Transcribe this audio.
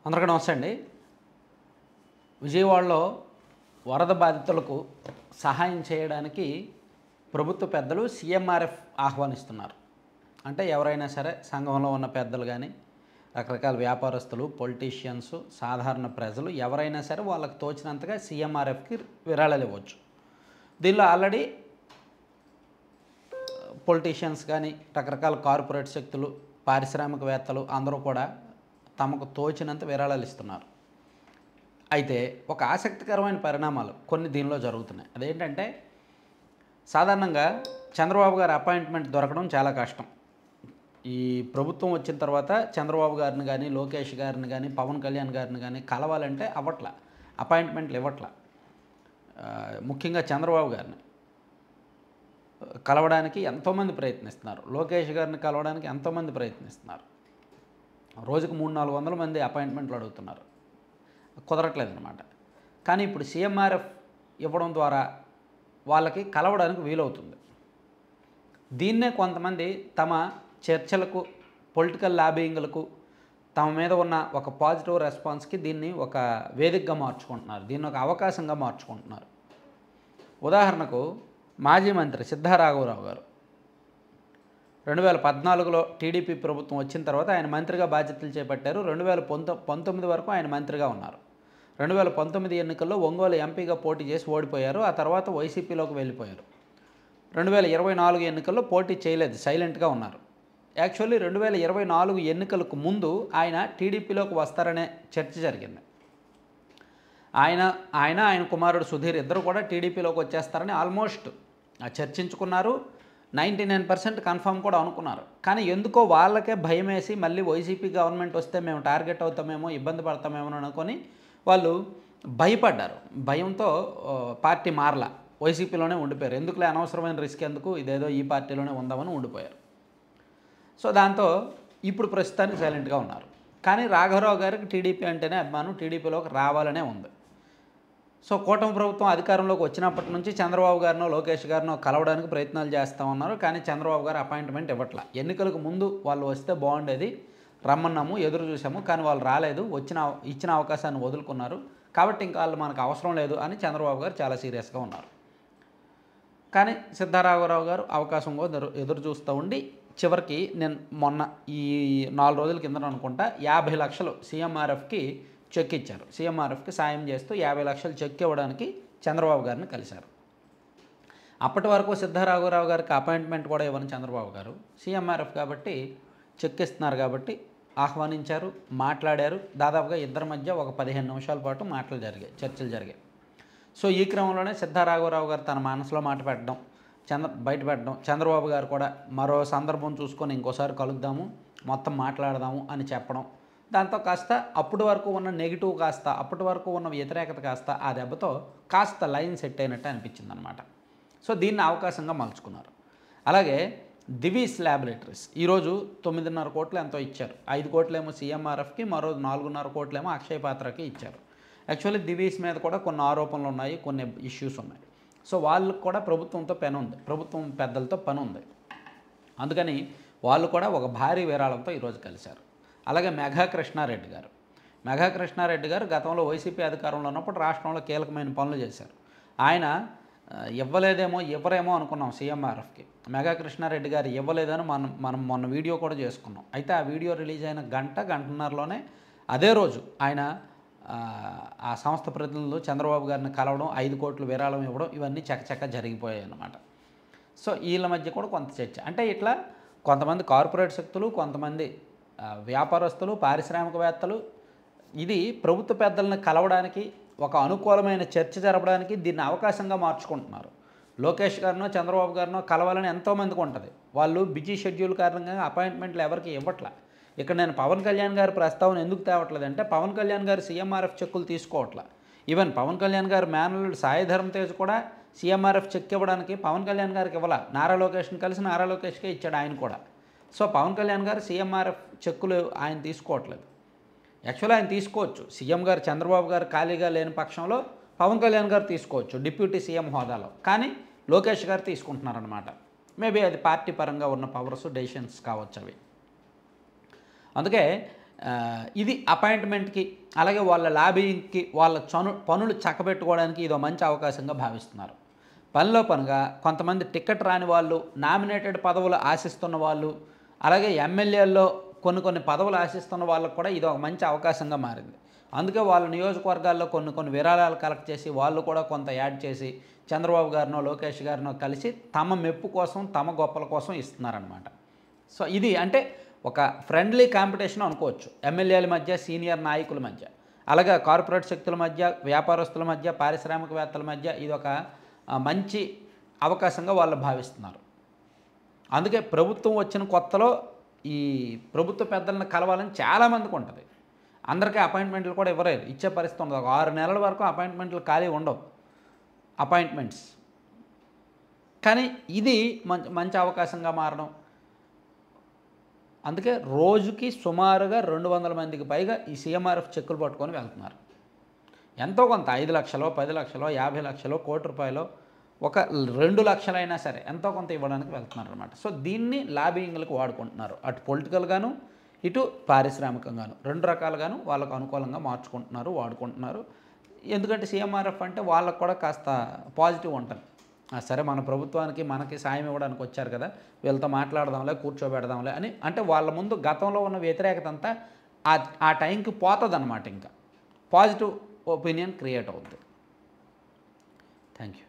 అందరికీ నమస్తే అండి. విజయవాడలో వరద బాధితులకు సహాయం చేయడానికి ప్రభుత్వ పెద్దలు సీఎంఆర్ఎఫ్ ఆహ్వానిస్తున్నారు. అంటే ఎవరైనా సరే సంఘంలో ఉన్న పెద్దలు కానీ, రకరకాల వ్యాపారస్తులు, పొలిటీషియన్స్, సాధారణ ప్రజలు ఎవరైనా సరే వాళ్ళకి తోచినంతగా సీఎంఆర్ఎఫ్కి విరాళాలు ఇవ్వచ్చు. దీనిలో ఆల్రెడీ పొలిటీషియన్స్ కానీ, రకరకాల కార్పొరేట్ శక్తులు, పారిశ్రామికవేత్తలు అందరూ కూడా తమకు తోచినంత విరాళాలు ఇస్తున్నారు. అయితే ఒక ఆసక్తికరమైన పరిణామాలు కొన్ని దీనిలో జరుగుతున్నాయి. అదేంటంటే సాధారణంగా చంద్రబాబు గారి అపాయింట్మెంట్ దొరకడం చాలా కష్టం. ఈ ప్రభుత్వం వచ్చిన తర్వాత చంద్రబాబు గారిని కానీ, లోకేష్ గారిని కానీ, పవన్ కళ్యాణ్ గారిని కానీ కలవాలంటే అవ్వట్ల, అపాయింట్మెంట్లు ఇవ్వట్ల. ముఖ్యంగా చంద్రబాబు గారిని కలవడానికి ఎంతోమంది ప్రయత్నిస్తున్నారు, లోకేష్ గారిని కలవడానికి ఎంతోమంది ప్రయత్నిస్తున్నారు. రోజుకు 300-400 మంది అపాయింట్మెంట్లు అడుగుతున్నారు, కుదరట్లేదన్నమాట. కానీ ఇప్పుడు సీఎంఆర్ఎఫ్ ఇవ్వడం ద్వారా వాళ్ళకి కలవడానికి వీలవుతుంది. దీన్నే కొంతమంది తమ చర్చలకు, పొలిటికల్ లాబింగ్లకు, తమ మీద ఉన్న ఒక పాజిటివ్ రెస్పాన్స్కి దీన్ని ఒక వేదికగా మార్చుకుంటున్నారు, దీన్ని ఒక అవకాశంగా మార్చుకుంటున్నారు. ఉదాహరణకు మాజీ మంత్రి సిద్ధారాఘవరావు గారు 2014లో టీడీపీ ప్రభుత్వం వచ్చిన తర్వాత ఆయన మంత్రిగా బాధ్యతలు చేపట్టారు. 2019 వరకు ఆయన మంత్రిగా ఉన్నారు. 2019 ఎన్నికల్లో ఒంగోలు ఎంపీగా పోటీ చేసి ఓడిపోయారు. ఆ తర్వాత వైసీపీలోకి వెళ్ళిపోయారు. 2024 ఎన్నికల్లో పోటీ చేయలేదు, సైలెంట్గా ఉన్నారు. యాక్చువల్లీ 2024 ఎన్నికలకు ముందు ఆయన టీడీపీలోకి వస్తారనే చర్చ జరిగింది. ఆయన కుమారుడు సుధీర్ ఇద్దరు కూడా టీడీపీలోకి వచ్చేస్తారని ఆల్మోస్ట్ చర్చించుకున్నారు. 99% కన్ఫర్మ్ కూడా అనుకున్నారు. కానీ ఎందుకో వాళ్ళకే భయం వేసి మళ్ళీ వైసీపీ గవర్నమెంట్ వస్తే మేము టార్గెట్ అవుతామేమో, ఇబ్బంది పడతామేమో అనుకొని వాళ్ళు భయపడ్డారు. భయంతో పార్టీ మారలా, వైసీపీలోనే ఉండిపోయారు. ఎందుకులే అనవసరమైన రిస్క్ ఎందుకు, ఇదేదో ఈ పార్టీలోనే ఉందామని ఉండిపోయారు. సో దాంతో ఇప్పుడు ప్రస్తుతానికి సైలెంట్గా ఉన్నారు. కానీ రాఘవరావు గారికి టీడీపీ అంటేనే అభిమానం, టీడీపీలోకి రావాలనే ఉంది. సో కూటమి ప్రభుత్వం అధికారంలోకి వచ్చినప్పటి నుంచి చంద్రబాబు గారినో, లోకేష్ గారినో కలవడానికి ప్రయత్నాలు చేస్తూ ఉన్నారు. కానీ చంద్రబాబు గారు అపాయింట్మెంట్ ఇవ్వట్లా. ఎన్నికలకు ముందు వాళ్ళు వస్తే బాగుండేది, రమ్మన్నాము, ఎదురు చూసాము, కానీ వాళ్ళు రాలేదు, ఇచ్చిన అవకాశాన్ని వదులుకున్నారు. కాబట్టి ఇంకా వాళ్ళు మనకు అవసరం లేదు అని చంద్రబాబు గారు చాలా సీరియస్గా ఉన్నారు. కానీ సిద్ధారాఘవరావు గారు అవకాశం ఎదురు చూస్తూ ఉండి చివరికి నేను మొన్న ఈ 4 రోజుల కింద అనుకుంటా 50 లక్షలు సీఎంఆర్ఎఫ్కి చెక్ ఇచ్చారు. సీఎంఆర్ఎఫ్కి సాయం చేస్తూ 50 లక్షలు చెక్ ఇవ్వడానికి చంద్రబాబు గారిని కలిశారు. అప్పటి వరకు సిద్ధారాఘవరావు గారికి అపాయింట్మెంట్ కూడా ఇవ్వని చంద్రబాబు గారు సీఎంఆర్ఎఫ్ కాబట్టి చెక్ ఇస్తున్నారు కాబట్టి ఆహ్వానించారు, మాట్లాడారు. దాదాపుగా ఇద్దరి మధ్య ఒక 15 నిమిషాల పాటు చర్చలు జరిగాయి. సో ఈ క్రమంలోనే సిద్ధారాఘవరావు గారు తన మనసులో మాట పెట్టడం, బయట పెట్టడం, చంద్రబాబు గారు కూడా మరో సందర్భం చూసుకొని ఇంకోసారి కలుద్దాము, మొత్తం మాట్లాడదాము అని చెప్పడం. దాంతో కాస్త అప్పటి వరకు ఉన్న నెగిటివ్ కాస్త, అప్పటి వరకు ఉన్న వ్యతిరేకత కాస్త ఆ దెబ్బతో కాస్త లైన్ సెట్ అయినట్టు అనిపించింది అనమాట. సో దీన్ని అవకాశంగా మలుచుకున్నారు. అలాగే దివీస్ ల్యాబొరేటరీస్ ఈరోజు 9.5 కోట్లు ఎంతో ఇచ్చారు. 5 కోట్లేమో సీఎంఆర్ఎఫ్కి, మరో 4.5 కోట్లేమో అక్షయ పాత్రకి ఇచ్చారు. యాక్చువల్లీ దివీస్ మీద కూడా కొన్ని ఆరోపణలు ఉన్నాయి, కొన్ని ఇష్యూస్ ఉన్నాయి. సో వాళ్ళకు కూడా ప్రభుత్వంతో పని ఉంది, ప్రభుత్వం పెద్దలతో పని ఉంది. అందుకని వాళ్ళు కూడా ఒక భారీ విరాళంతో ఈరోజు కలిశారు. అలాగే మెగా కృష్ణారెడ్డి గారు గతంలో వైసీపీ అధికారంలో ఉన్నప్పుడు రాష్ట్రంలో కీలకమైన పనులు చేశారు. ఆయన ఇవ్వరేమో అనుకున్నాం సీఎంఆర్ఎఫ్కి. మెగా కృష్ణారెడ్డి గారు ఇవ్వలేదని మనం మొన్న వీడియో కూడా చేసుకున్నాం. అయితే ఆ వీడియో రిలీజ్ అయిన గంటన్నరలోనే అదే రోజు ఆయన ఆ సంస్థ ప్రతినిధులు చంద్రబాబు గారిని కలవడం, 5 కోట్లు విరాళం ఇవ్వడం, ఇవన్నీ చకచక జరిగిపోయాయి అన్నమాట. సో వీళ్ళ మధ్య కూడా కొంత చర్చ. అంటే ఇట్లా కొంతమంది కార్పొరేట్ శక్తులు, కొంతమంది వ్యాపారస్తులు, పారిశ్రామికవేత్తలు ఇది ప్రభుత్వ పెద్దలను కలవడానికి, ఒక అనుకూలమైన చర్చ జరపడానికి దీన్ని అవకాశంగా మార్చుకుంటున్నారు. లోకేష్ గారినో, చంద్రబాబు గారినో కలవాలని ఎంతోమందికి ఉంటుంది. వాళ్ళు బిజీ షెడ్యూల్ కారణంగా అపాయింట్మెంట్లు ఎవరికి ఇవ్వట్లా. ఇక్కడ నేను పవన్ కళ్యాణ్ గారి ప్రస్తావన ఎందుకు తేవట్లేదంటే, పవన్ కళ్యాణ్ గారు సీఎంఆర్ఎఫ్ చెక్కులు తీసుకోవట్లా. ఈవెన్ పవన్ కళ్యాణ్ గారు మేనల్లుడు సాయి ధరమ్ తేజ్ కూడా సీఎంఆర్ఎఫ్ చెక్ ఇవ్వడానికి పవన్ కళ్యాణ్ గారికి ఇవ్వాల, నారా లోకేష్ని కలిసి నారా లోకేష్కే ఇచ్చాడు ఆయన కూడా. సో పవన్ కళ్యాణ్ గారు సీఎంఆర్ఎఫ్ చెక్కులు ఆయన తీసుకోవట్లేదు. యాక్చువల్లీ ఆయన తీసుకోవచ్చు, సీఎం గారు చంద్రబాబు గారు ఖాళీగా లేని పక్షంలో పవన్ కళ్యాణ్ గారు తీసుకోవచ్చు డిప్యూటీ సీఎం హోదాలో. కానీ లోకేష్ గారు తీసుకుంటున్నారనమాట. మేబీ అది పార్టీ పరంగా ఉన్న పవర్స్, డెసిషన్స్ కావచ్చు అవి. అందుకే ఇది అపాయింట్మెంట్కి అలాగే వాళ్ళ లాబింగ్కి వాళ్ళ పనులు చక్కబెట్టుకోవడానికి ఇదో మంచి అవకాశంగా భావిస్తున్నారు. పనిలో పనిగా కొంతమంది టికెట్ రాని వాళ్ళు, నామినేటెడ్ పదవులు ఆశిస్తున్న వాళ్ళు, అలాగే ఎమ్మెల్యేల్లో కొన్ని పదవులు ఆశిస్తున్న వాళ్ళకు కూడా ఇది ఒక మంచి అవకాశంగా మారింది. అందుకే వాళ్ళ నియోజకవర్గాల్లో కొన్ని విరాళాలు కలెక్ట్ చేసి వాళ్ళు కూడా కొంత యాడ్ చేసి చంద్రబాబు గారినో లోకేష్ గారినో కలిసి తమ మెప్పు కోసం తమ గొప్పల కోసం ఇస్తున్నారనమాట. సో ఇది అంటే ఒక ఫ్రెండ్లీ కాంపిటీషన్ అనుకోవచ్చు ఎమ్మెల్యేల మధ్య, సీనియర్ నాయకుల మధ్య, అలాగే కార్పొరేట్ శక్తుల మధ్య, వ్యాపారస్తుల మధ్య, పారిశ్రామికవేత్తల మధ్య ఇది ఒక మంచి అవకాశంగా వాళ్ళు భావిస్తున్నారు. అందుకే ప్రభుత్వం వచ్చిన కొత్తలో ఈ ప్రభుత్వ పెద్దలను కలవాలని చాలామందికి ఉంటుంది. అందరికీ అపాయింట్మెంట్లు కూడా ఇవ్వలేదు, ఇచ్చే పరిస్థితి ఉండదు. ఒక 6 నెలల వరకు అపాయింట్మెంట్లు ఖాళీ ఉండవు, అపాయింట్మెంట్స్. కానీ ఇది మంచి అవకాశంగా మారడం. అందుకే రోజుకి సుమారుగా 200 మందికి పైగా ఈ సీఎంఆర్ఎఫ్ చెక్కులు పట్టుకొని వెళ్తున్నారు. ఎంతో కొంత 5 లక్షలో, 10 లక్షలో, 50 లక్షలో, ₹1,00,00,000, ఒక 2 లక్షలైనా సరే ఎంతో కొంత ఇవ్వడానికి వెళ్తున్నారు అనమాట. సో దీన్ని లాబింగ్లకు వాడుకుంటున్నారు. అటు పొలిటికల్గాను, ఇటు పారిశ్రామికంగాను, 2 రకాలుగాను వాళ్ళకు అనుకూలంగా మార్చుకుంటున్నారు, వాడుకుంటున్నారు. ఎందుకంటే సీఎంఆర్ఎఫ్ అంటే వాళ్ళకు కూడా కాస్త పాజిటివ్ ఉంటుంది. సరే మన ప్రభుత్వానికి మనకి సాయం ఇవ్వడానికి వచ్చారు కదా, వీళ్ళతో మాట్లాడదాంలే, కూర్చోబెడదాంలే అని, అంటే వాళ్ళ ముందు గతంలో ఉన్న వ్యతిరేకత అంతా ఆ టైంకి పోతుంది అనమాట. ఇంకా పాజిటివ్ ఒపీనియన్ క్రియేట్ అవుతుంది. Thank you.